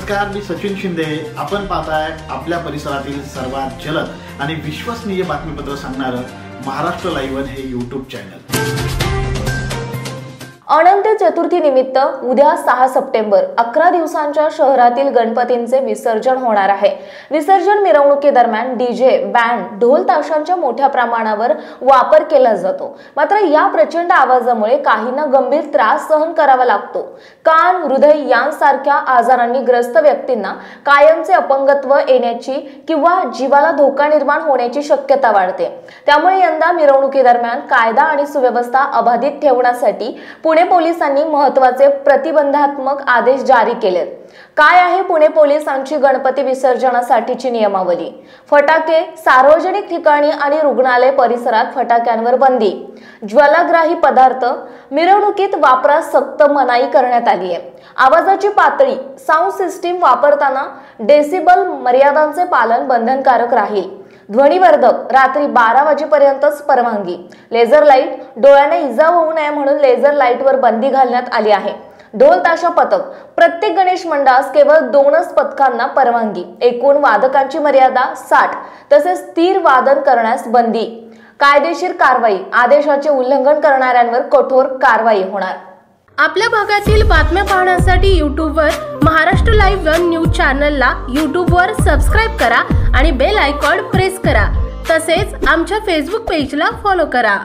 नमस्कार, मी सचिन शिंदे। आपण पाहताय आपल्या परिसरातील सर्वात जलद आणि विश्वसनीय बातमीपत्र सांगणारं महाराष्ट्र लाईव्ह हे यूट्यूब चॅनल। अनंत चतुर्थी निमित्त उद्या 6 सप्टेंबर 11 दिवसांच्या शहरातील गणपतींचे विसर्जन होणार आहे। विसर्जन मिरवणुकीदरम्यान डीजे, बँड, ढोल ताशांच्या मोठ्या प्रमाणावर वापर केला जातो। मात्र या प्रचंड आवाजामुळे काहींना गंभीर त्रास सहन करावा लागतो। कान, हृदय यांसारख्या आजारांनी ग्रस्त व्यक्तींना कायमचे अपंगत्व येण्याची किंवा जीवाला धोका निर्माण होण्याची शक्यता वाढते। त्यामुळे यंदा मिरवणुकीदरम्यान कायदा आणि सुव्यवस्था अबाधित ठेवण्यासाठी पुणे पोलिसांनी महत्त्वाचे प्रतिबंधात्मक आदेश जारी केलेत। काय आहे पुणे पोलिसांची गणपती विसर्जनासाठीची नियमावली? फटाके, सार्वजनिक ठिकाणी आणि रुग्णालय परिसरात फटाक्यांवर बंदी, ज्वालाग्राही पदार्थ मिरवणुकीत वापरास सक्त मनाई करण्यात आली आहे। आवाजाची पातळी, साऊंड सिस्टीम वापरताना डेसिबल मर्यादांचे पालन बंधनकारक राहील। ध्वनिवर्धक रात्री 12 वाजेपर्यंतच परवानगी। लेझर लाईट, डोळ्यांना इजा होऊ नये म्हणून लेझर लाईटवर बंदी घालण्यात आली आहे। ढोल ताशा पथक, प्रत्येक गणेश मंडळास केवळ 2च पथकांना परवानगी। एकूण वादकांची मर्यादा 60, तसेच स्थिर वादन करण्यास बंदी। कायदेशीर कारवाई, आदेशाचे उल्लंघन करणाऱ्यांवर कठोर कारवाई होणार। आपल्या भागातील बातम्या पाहण्यासाठी यूट्यूबवर महाराष्ट्र लाईव्ह न्यूज चॅनलला यूट्यूबवर सबस्क्राईब करा आणि बेल आयकॉन प्रेस करा। तसेच आमच्या फेसबुक पेजला फॉलो करा।